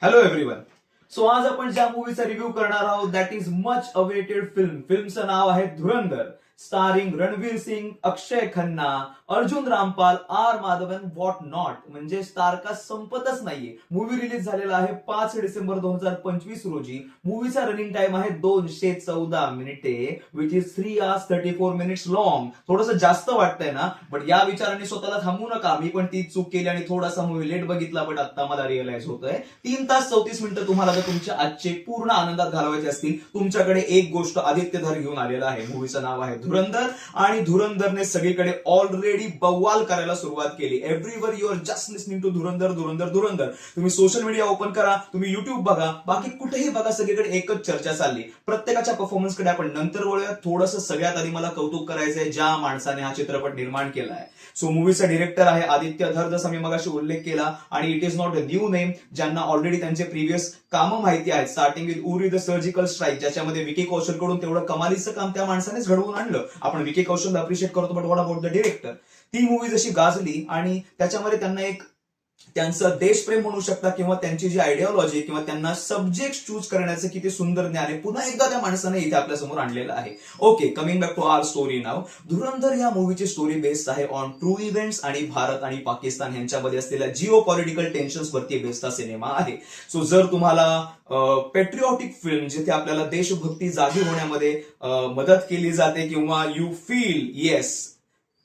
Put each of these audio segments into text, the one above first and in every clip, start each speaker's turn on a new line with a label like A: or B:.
A: Hello everyone. So आज आपण ज्या मूवीचा रिव्ह्यू करणार आहोत दॅट इज मच अवेटेड फिल्मचं नाव आहे Dhurandhar, starring Ranveer Singh, Akshaye Khanna, Arjun Rampal, R Madhavan, what not. म्हणजे स्टार का संपतच नाहीये. मूवी रिलीज झालेला आहे 5 डिसेंबर 2025 रोजी. मूवीचा रनिंग टाइम आहे 214 मिनिटे, which is 3 hours 34 minutes long. थोडंसं जास्त वाटतंय ना, बट या विचाराने स्वतःला थांबू नका. मी पण ती चूक केली आणि थोडासा मूवी लेट बघितला, बट आता मला रिअलाइज होतंय 3 तास 34 मिनिटं तुम्हाला जर तुमच्या आजचे पूर्ण आनंदात घालवायचे असतील, तुमच्याकडे एक गोष्ट आदित्य धर घेऊन आलेला आहे. मूवीचं नाव आहे धुरंधर आणि धुरंधरने सगळीकडे ऑलरेडी बवाल करायला सुरुवात केली. Everywhere you are just listening to Dhurandhar Dhurandhar Dhurandhar. तुम्ही सोशल मीडिया ओपन करा, तुम्ही युट्यूब बघा, बाकी कुठेही बघा, सगळीकडे एकच चर्चा चालली. प्रत्येकाच्या परफॉर्मन्सकडे आपण नंतर वळूया. थोडंसं सगळ्यात आधी मला कौतुक करायचंय ज्या माणसाने हा चित्रपट निर्माण केला आहे. सो मूवीचा डिरेक्टर आहे आदित्य धर, जसा मी मगाशी उल्लेख केला, आणि it is not a new name. ज्यांना ऑलरेडी त्यांचे प्रिव्हियस कामं माहिती आहेत, starting with Uri the surgical strike, ज्याच्यामध्ये विकी कौशल कडून तेवढं कमालीचं काम त्या माणसानेच घडवून आणलं. आपण विकी कौशल अप्रिशिएट करतो, but what about the director. ती मूवी जशी गाजली आणि त्याच्यामध्ये त्यांना एक त्यांचं देशप्रेम म्हणू शकता किंवा त्यांची जी आयडिओलॉजी किंवा त्यांना सब्जेक्ट चूज करण्याचं किती सुंदर ज्ञान आहे, पुन्हा एकदा त्या माणसाने इथे आपल्या समोर आणलेलं आहे. Okay, coming back to our story नाव. धुरंधर या मूवीची स्टोरी बेस्ड आहे ऑन ट्रू इव्हेंट्स आणि भारत आणि पाकिस्तान यांच्यामध्ये असलेल्या जिओ पॉलिटिकल टेन्शन्स वरती बेस्ड हा सिनेमा आहे. सो जर तुम्हाला पेट्रिऑटिक फिल्म जिथे आपल्याला देशभक्ती जागी होण्यामध्ये मदत केली जाते किंवा यू फील येस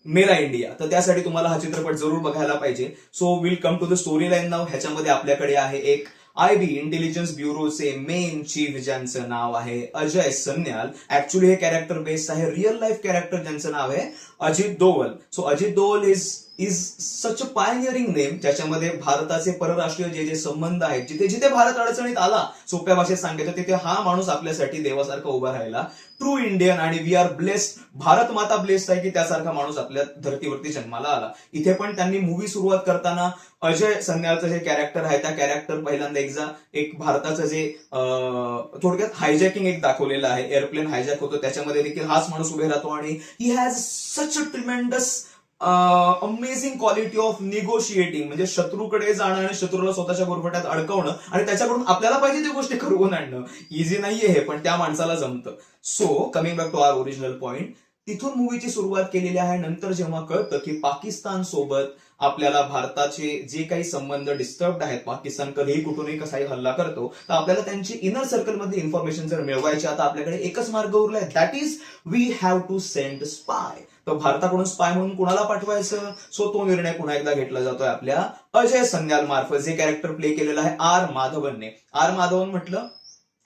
A: मेरा इंडिया, तर त्यासाठी तुम्हाला हा चित्रपट जरूर बघायला पाहिजे. So will come to the story line now. ह्याच्यामध्ये आपल्याकडे आहे एक IB इंटेलिजन्स ब्युरोचे मेन चीफ ज्यांचं नाव आहे अजय सन्याल. ऍक्च्युली हे कॅरेक्टर बेस्ड आहे रिअल लाईफ कॅरेक्टर ज्यांचं नाव आहे Ajit Doval. So Ajit Doval is such a pioneering name, ज्याच्यामध्ये भारताचे परराष्ट्रीय जे संबंध आहेत, जिथे जिथे भारत अडचणीत आला, सोप्या भाषेत सांगायचं, तिथे हा माणूस आपल्यासाठी देवासारखा उभा राहिला. ट्रू इंडियन, आणि वी आर ब्लेस्ड, भारत माता ब्लेस्ड आहे की त्यासारखा माणूस आपल्या धर्तीवरती जन्माला आला. इथे पण त्यांनी मूवी सुरुवात करताना अजय सन्यालचं जे कॅरेक्टर आहे त्या कॅरेक्टर पहिल्यांदा एक भारताचं जे थोडक्यात हायजॅकिंग एक दाखवलेलं आहे, एअरप्लेन हायजॅक होतो, त्याच्यामध्ये देखील हाच माणूस उभे राहतो आणि he has such a tremendous amazing quality of negotiating. म्हणजे शत्रूकडे जाणं आणि शत्रूला स्वतःच्या गुरफट्यात अडकवणं आणि त्याच्याकडून आपल्याला पाहिजे ती गोष्टी करून आणणं इझी नाहीये हे, पण त्या माणसाला जमतं. So coming back to our original point, तिथून मूवीची सुरुवात केलेली आहे. नंतर जेव्हा कळतं की पाकिस्तान सोबत आपल्याला भारताचे जे काही संबंध डिस्टर्ब आहेत, पाकिस्तान कधीही कुठूनही कसाही हल्ला करतो, तर आपल्याला त्यांची इनर सर्कलमध्ये इन्फॉर्मेशन जर मिळवायची, आता आपल्याकडे एकच मार्ग उरलाय, that is we have to send spy. तर भारताकडून स्पाय म्हणून कुणाला पाठवायचं, सो तो निर्णय पुन्हा एकदा घेतला जातोय आपल्या अजय सन्याल मार्फत, जे कॅरेक्टर प्ले केलेलं आहे आर माधवनने. आर माधवन म्हटलं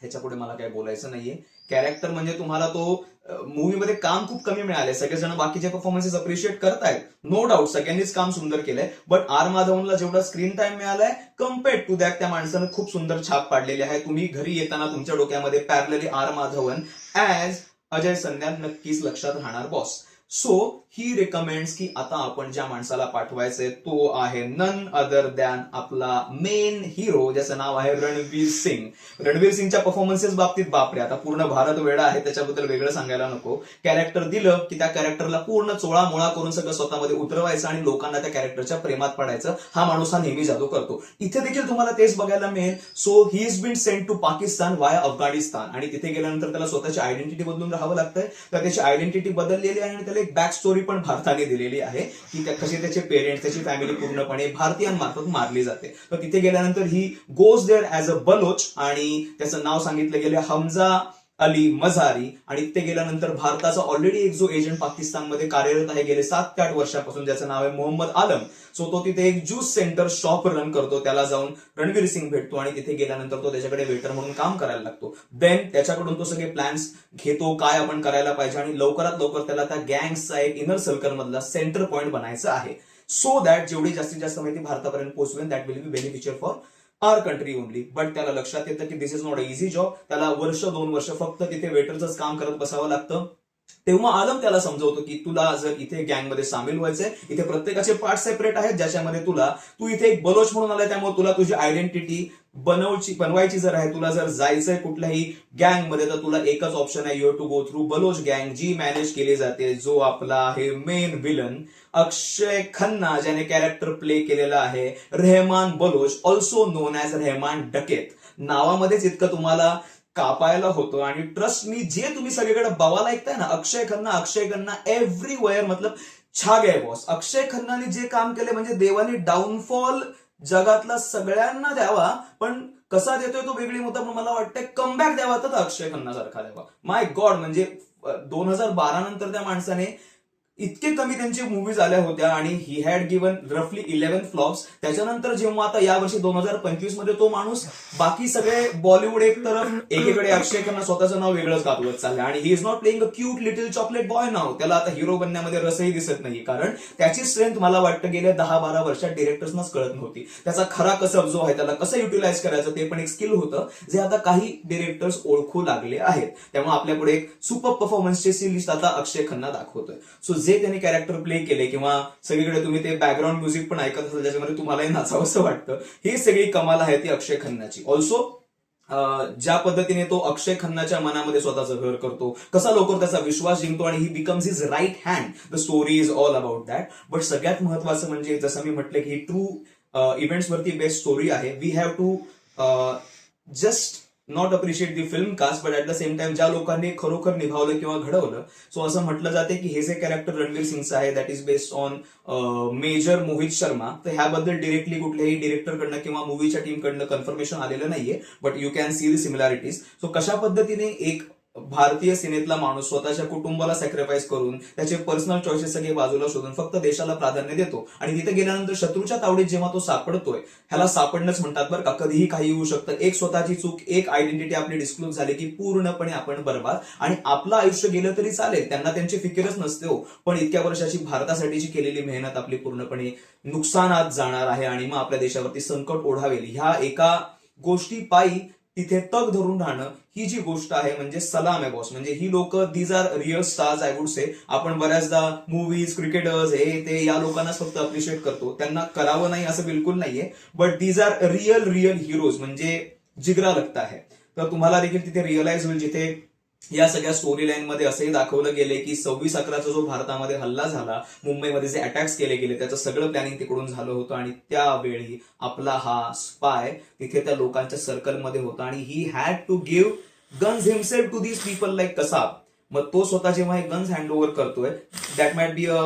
A: ह्याच्या पुढे मला काय बोलायचं नाहीये. कॅरेक्टर म्हणजे तुम्हाला तो मूवीमध्ये काम खूप कमी मिळाले. सगळेजण बाकीचे परफॉर्मन्सेस अप्रिशिएट करतायत, नो डाऊट, सगळ्यांनीच काम सुंदर केलंय, बट आर माधवनला जेवढा स्क्रीन टाइम मिळालाय कम्पेअर्ड टू दॅट त्या माणसानं खूप सुंदर छाप पाडलेली आहे. तुम्ही घरी येताना तुमच्या डोक्यामध्ये पॅरलली आर माधवन ऍज अजय सन्याल नक्कीच लक्षात राहणार बॉस. सो ही रिकमेंड्स की आता आपण ज्या माणसाला पाठवायचंय तो आहे नन अदर दॅन आपला मेन हिरो, ज्याचं नाव आहे रणवीर सिंग. रणवीर सिंगच्या परफॉर्मन्सेस बाबतीत बापरे, आता पूर्ण भारत वेडा आहे, त्याच्याबद्दल वेगळं सांगायला नको. कॅरेक्टर दिलं की त्या कॅरेक्टरला पूर्ण चोळामोळा करून सगळं स्वतःमध्ये उतरवायचं आणि लोकांना त्या कॅरेक्टरच्या प्रेमात पडायचं. हा माणूस हा नेहमी जादू करतो. इथे देखील तुम्हाला तेच बघायला मिळेल. So he is been sent to Pakistan via Afghanistan, आणि तिथे गेल्यानंतर त्याला स्वतःची आयडेंटिटी बदलून राहावं लागतंय. तर त्याची आयडेंटिटी बदललेली आहे आणि त्याला एक बॅक स्टोरी पण भारताने दिलेली आहे की कशी त्याचे पेरेंट्स, त्याची फॅमिली पूर्णपणे भारतीयांमार्फत मारली जाते. तर तिथे गेल्यानंतर he goes there as a Baloch, आणि त्याचं नाव सांगितलं गेलं हमजा अली मझारी, आणि तिथे गेल्यानंतर भारताचा ऑलरेडी एक जो एजंट पाकिस्तानमध्ये कार्यरत आहे गेले 7 ते 8 वर्षापासून, ज्याचं नाव आहे मोहम्मद आलम. सो तो तिथे एक ज्यूस सेंटर शॉप रन करतो. त्याला जाऊन रणवीर सिंग भेटतो आणि तिथे गेल्यानंतर तो त्याच्याकडे वेटर म्हणून काम करायला लागतो. देन त्याच्याकडून तो सगळे प्लॅन्स घेतो, काय आपण करायला पाहिजे, आणि लवकरात लवकर त्याला त्या गँगचा एक इनर सर्कल मधला सेंटर पॉइंट बनायचं आहे, सो दॅट जेवढी जास्तीत जास्त माहिती भारतापर्यंत पोहोचवेल, that will be beneficial for our country only. But त्याला लक्षात येतं की this is not a easy job. त्याला 1-2 वर्ष फक्त तिथे वेटरच काम करत बसावं लागतं. तेव्हा आलम त्याला समजवतो की तुला जर इथे गँगमध्ये सामील व्हायचंय, इथे प्रत्येकाचे पार्ट सेपरेट आहेत, ज्याच्यामध्ये तू इथे एक बलोच म्हणून आलाय, त्यामुळे तुला तुझी आयडेंटिटी बनवायची जर आहे, तुला जर जायचंय कुठल्याही गँग मध्ये, तर तुला एकच ऑप्शन आहे, you have to go through Baloch गँग, जी मॅनेज केली जाते, जो आपला आहे मेन विलन अक्षय खन्ना, ज्याने कॅरेक्टर प्ले केलेला आहे Rehman Baloch, also known as Rehman Dakait. नावामध्येच इतकं तुम्हाला कापायला होतं. आणि ट्रस्ट मी, जे तुम्ही सगळीकडे बवाल ऐकताय ना, अक्षय खन्ना एव्हरीवेअर, मतलब छा गए बॉस. अक्षय खन्नाने जे काम केले म्हणजे देवाने डाऊनफॉल जगातला सगळ्यांना द्यावा, पण कसा देतोय तो वेगळी मुद्दा, पण मला वाटतंय कमबॅक द्यावा तर अक्षय खन्ना सारखा द्यावा. माय गॉड, म्हणजे 2012 नंतर त्या माणसाने इतके कमी त्यांची मूवीज आल्या होत्या आणि ही हॅड गिवन रफली 11 फ्लॉप्स. त्याच्यानंतर जेव्हा आता यावर्षी 2025 मध्ये तो माणूस बाकी सगळे बॉलिवूड एक तरफ, एकीकडे अक्षय खन्ना स्वतःचं नाव वेगळंच गाजवत चाललंय आणि he is not playing a cute little chocolate boy now. त्याला आता हिरो बनण्यामध्ये रसही दिसत नाही, कारण त्याची स्ट्रेंथ मला वाटतं गेल्या 10-12 वर्षात डिरेक्टर्सनाच कळत नव्हती. त्याचा खरा कसब जो आहे, त्याला कसं युटिलाइज करायचं ते पण एक स्किल होतं, जे आता काही डिरेक्टर्स ओळखू लागले आहेत. त्यामुळे आपल्यापुढे एक सुपर परफॉर्मन्सची लिस्ट आता अक्षय खन्ना दाखवतोय. सो जे त्यांनी कॅरेक्टर प्ले केले, किंवा सगळीकडे तुम्ही ते बॅकग्राऊंड म्युझिक पण ऐकत असाल ज्याच्यामध्ये तुम्हालाही नाचावंसं वाटतं, ही सगळी कमाल आहे ती अक्षय खन्नाची. ऑल्सो ज्या पद्धतीने तो अक्षय खन्नाच्या मनामध्ये स्वतःचं घर करतो, कसा लवकर त्याचा विश्वास जिंकतो आणि he becomes his right hand. The story is all about that. But सगळ्यात महत्वाचं म्हणजे, जसं मी म्हटलं की ही ट्रू इव्हेंट्स वरती बेस्ड स्टोरी आहे. We have to just not appreciate the film cast, but at the same time ज्या लोकांनी खरोखर निभावलं किंवा घडवलं. सो असं म्हटलं जाते की हे जे कॅरेक्टर रणवीर सिंगचं आहे, that is based on major Mohit Sharma. तर ह्याबद्दल डिरेक्टली कुठल्याही डिरेक्टरकडनं किंवा मूवीच्या टीमकडनं कन्फर्मेशन आलेलं नाहीये, but you can see the similarities. So कशा पद्धतीने एक भारतीय सिनेतला माणूस स्वतःच्या कुटुंबाला सॅक्रिफाईस करून, त्याचे पर्सनल चॉईसेस सगळे बाजूला शोधून फक्त देशाला प्राधान्य देतो, आणि तिथे गेल्यानंतर शत्रूच्या तावडीत जेव्हा तो सापडतोय, ह्याला सापडणंच म्हणतात बरं का. कधीही काही होऊ शकतं. एक स्वतःची चूक, एक आयडेंटिटी आपली डिस्क्लोज झाली की पूर्णपणे आपण बरबाद, आणि आपलं आयुष्य गेलं तरी चालेल, त्यांना त्यांची फिकीरच नसते हो, पण इतक्या वर्षाची भारतासाठीची केलेली मेहनत आपली पूर्णपणे नुकसानात जाणार आहे, आणि मग आपल्या देशावरती संकट ओढावेल. ह्या एका गोष्टी पायी तिथे तग धरून राहणं, ही जी गोष्ट आहे म्हणजे सलाम आहे बॉस. म्हणजे ही लोक, these are real stars I would say. आपण बऱ्याचदा मूवीज, क्रिकेटर्स, हे ते या लोकांना फक्त अप्रिशिएट करतो, त्यांना करावं नाही असं बिलकुल नाहीये, but these are real heroes, म्हणजे जिगरा लगता है. तर तुम्हाला देखील तिथे रिअलाइज होईल, जिथे या सगळ्या स्टोरी लाईन मध्ये असंही दाखवलं गेले की 26/11चा जो भारतामध्ये हल्ला झाला, मुंबईमध्ये जे अटॅक्स केले गेले, त्याचं सगळं प्लॅनिंग तिकडून झालं होतं, आणि त्यावेळी आपला हा स्पाय तिथे त्या लोकांच्या सर्कलमध्ये होता, आणि he had to give guns himself to these people like Kasab. मग तो स्वतः जेव्हा हे गन्स हँड ओव्हर करतोय, that might be a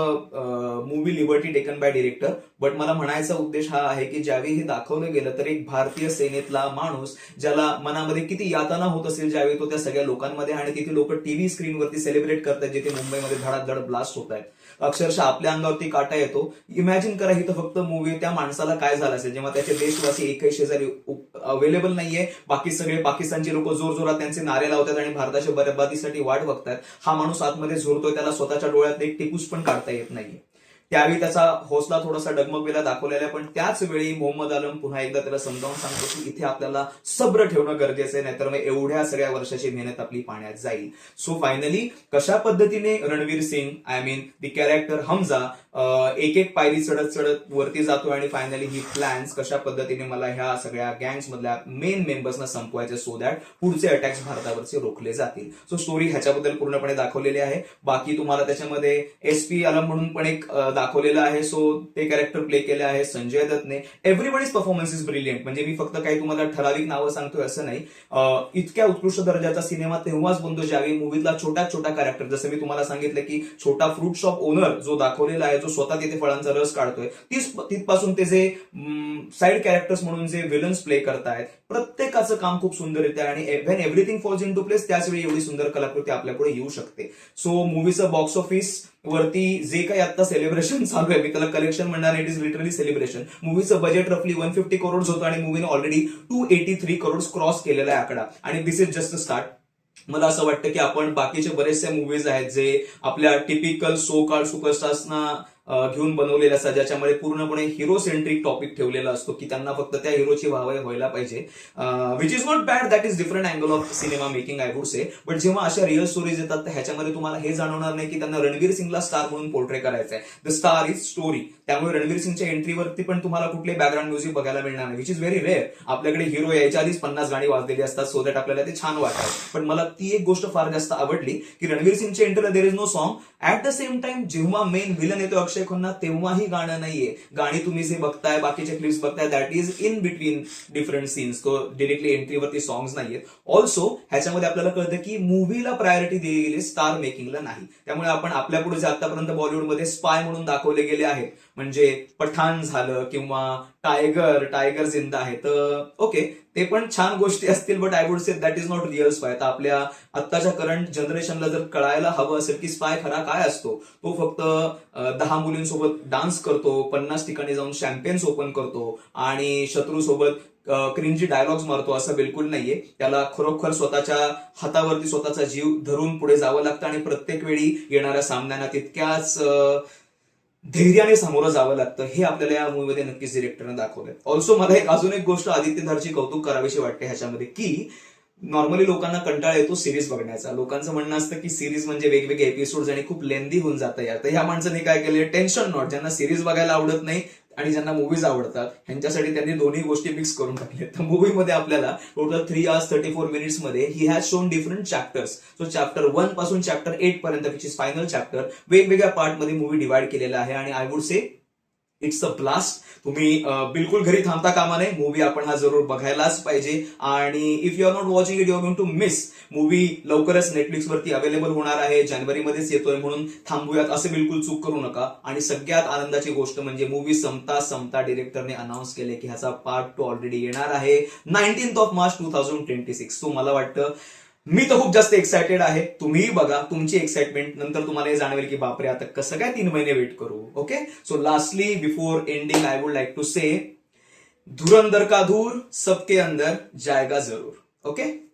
A: movie liberty taken by director. But मला म्हणायचा उद्देश हा आहे की ज्यावेळी हे दाखवलं गेलं, तर एक भारतीय सेनेतला माणूस, ज्याला मनामध्ये किती यातना होत असेल ज्यावेळी तो त्या सगळ्या लोकांमध्ये, आणि तिथे लोक टीव्ही स्क्रीनवरती सेलिब्रेट करतात, जिथे मुंबईमध्ये धडाधड ब्लास्ट होत आहेत, अक्षरशः आपल्या अंगावरती काटा येतो. इमॅजिन करा, ही तर फक्त मूवी, त्या माणसाला काय झालं असेल जेव्हा त्याचे देशवासी एकही शेजारी अवेलेबल नाहीये, बाकी सगळे पाकिस्तानचे लोक जोरजोरात त्यांचे नारे लावतात आणि भारताच्या बरबादीसाठी वाट बघतात. हा माणूस आतमध्ये झोरतोय, त्याला स्वतःच्या डोळ्यात एक टिपूस पण काढता येत नाहीये. त्यावेळी त्याचा हौसला थोडासा डगमगलेला दाखवलेला आहे, पण त्याच वेळी मोहम्मद आलम पुन्हा एकदा त्याला समजावून सांगतो की इथे आपल्याला सब्र ठेवणं गरजेचं आहे, नाहीतर मग एवढ्या सगळ्या वर्षाची मेहनत आपली पाण्यात जाईल. सो फायनली कशा पद्धतीने Ranveer Singh, I mean the character Hamza, एक एक पायरी चढत चढत वरती जातो, आणि फायनली ही प्लॅन्स कशा पद्धतीने मला ह्या सगळ्या गँग्स मधल्या मेन मेंबर्सना संपवायचे, सो दॅट पुढचे अटॅक्स भारतावरचे रोखले जातील. सो स्टोरी ह्याच्याबद्दल पूर्णपणे दाखवलेली आहे. बाकी तुम्हाला त्याच्यामध्ये SP आलम म्हणून पण एक दाखवलेलं आहे, सो ते कॅरेक्टर प्ले केले आहे संजय दत्तने. Everybody's performance is brilliant. म्हणजे मी फक्त काही तुम्हाला ठराविक नावं सांगतोय असं नाही. इतक्या उत्कृष्ट दर्जाचा सिनेमा तेव्हाच बनतो ज्यावेळी मूवीतला छोटा कॅरेक्टर, जसं मी तुम्हाला सांगितलं की छोटा फ्रूट शॉप ओनर जो दाखवलेला आहे, जो स्वतः तिथे फळांचा रस काढतोय, तिथपासून ते जे साईड कॅरेक्टर्स म्हणून जे विलन्स प्ले करतायत, प्रत्येकाचं काम खूप सुंदर येते, आणि when everything falls into place, त्याच वेळी एवढी सुंदर कलाकृती आपल्यापुढे येऊ शकते. सो मूवीचं बॉक्स ऑफिस वरती जे काही आता सेलिब्रेशन चालू आहे, मी त्याला कलेक्शन म्हणणार, इट इज लिटरली सेलिब्रेशन. मूवीचं बजेट रफली 150 करोड होतं, आणि मूवीने ऑलरेडी 283 करोड क्रॉस केलेला आहे आकडा, आणि दिस इज जस्ट अ स्टार्ट. मला असं वाटतं की आपण बाकीचे बरेचसे मूवीज आहेत जे आपल्या टिपिकल सो कॉल्ड सुपरस्टार्सना घेऊन बनवलेले असतात, ज्याच्यामध्ये पूर्णपणे हिरो सेंट्रिक टॉपिक ठेवलेला असतो की त्यांना फक्त त्या हिरोची वाहवाही व्हायला पाहिजे, which is not bad, that is different angle of cinema making I would say. But जेव्हा अशा रिअल स्टोरीज येतात तर ह्याच्यामध्ये तुम्हाला हे जाणवणार नाही की त्यांना रणवीर सिंगला स्टार म्हणून पोर्ट्रे करायचं आहे. The star is story. त्यामुळे रणवीर सिंगच्या एंट्रीवरती पण तुम्हाला कुठले बॅकग्राऊंड म्युझिक बघायला मिळणार नाही, विच इज व्हेरी रेअर. आपल्याकडे हिरो यायच्या आधीच 50 गाणी वाजलेली असतात सो दॅट आपल्याला ते छान वाटतात. पण मला ती एक गोष्ट फार जास्त आवडली की रणवीर सिंगच्या एंट्रीला there is no song. At the same time जेव्हा मेन विलन येतो अक्षय खन्ना तेव्हाही गाणं नाहीये. गाणी तुम्ही जे बघताय, बाकीचे क्लिप्स बघताय, that is in between different scenes. तो डिरेक्टली एंट्रीवरती सॉंग्स नाहीयेत. ऑल्सो ह्याच्यामध्ये आपल्याला कळतं की मूव्हीला प्रायोरिटी दिली गेली, स्टार मेकिंगला नाही. त्यामुळे आपण आपल्या पुढे जे आतापर्यंत बॉलिवूडमध्ये स्पाय म्हणून दाखवले गेले आहेत, म्हणजे पठाण झालं किंवा टायगर जिंदा आहे, तर ओके ते पण छान गोष्टी असतील, but I would say that is not real spy. तर आपल्या आत्ताच्या करंट जनरेशनला जर कळायला हवं असेल की स्पाय खरा काय असतो, तो फक्त 10 मुलींसोबत डान्स करतो, 50 ठिकाणी जाऊन शॅम्पेन्स ओपन करतो आणि शत्रूसोबत क्रिंजी डायलॉग्स मारतो, असं बिलकुल नाहीये. त्याला खरोखर स्वतःच्या हातावरती स्वतःचा जीव धरून पुढे जावं लागतं आणि प्रत्येक वेळी येणाऱ्या सामन्यांना तितक्याच धैर्याने सामोरं जावं लागतं. हे आपल्याला या मूवीमध्ये नक्कीच डिरेक्टरने दाखवलंय. ऑल्सो मला अजून एक गोष्ट आदित्य धरची कौतुक करावीशी वाटते ह्याच्यामध्ये की नॉर्मली लोकांना कंटाळा येतो सिरीज बघण्याचा. लोकांचं म्हणणं असतं की सिरीज म्हणजे वेगवेगळे एपिसोड आणि खूप लेंदी होऊन जातं यार. तर ह्या माणसाने काय केलं, टेन्शन नॉट, ज्यांना सिरीज बघायला आवडत नाही आणि ज्यांना मूवीज आवडतात ह्यांच्यासाठी त्यांनी दोन्ही गोष्टी मिक्स करून टाकल्या. तर मूवीमध्ये आपल्याला टोटल 3 hours 34 minutes मध्ये he has shown different chapters. So chapter 1 पासून चॅप्टर 8 पर्यंत विच इज फायनल चॅप्टर वेगवेगळ्या पार्टमध्ये मूवी डिवाइड केलेला आहे आणि I would say it's a blast. तुम्ही बिलकुल घरी थांबता कामा नये, मूवी आपण हा जरूर बघायलाच पाहिजे. आणि if you are not watching it you are going to miss. Movie लवकरच नेटफ्लिक्सवरती अवेलेबल होणार आहे, जानेवारीमध्येच येतोय, म्हणून थांबूयात असं बिलकुल चूक करू नका. आणि सगळ्यात आनंदाची गोष्ट म्हणजे मूवी संपता डिरेक्टरने अनाऊन्स केले की ह्याचा पार्ट 2 ऑलरेडी येणार आहे 19th March 2026. सो मला वाटतं मी तर खूप जास्त एक्सायटेड आहे. तुम्हीही बघा, तुमची एक्साइटमेंट नंतर तुम्हाला हे जाणवेल की बापरे आता कसं काय 3 महिने वेट करू. Okay, so lastly before ending I would like to say Dhurandhar का धूर सबके अंदर जाएगा जरूर. ओके.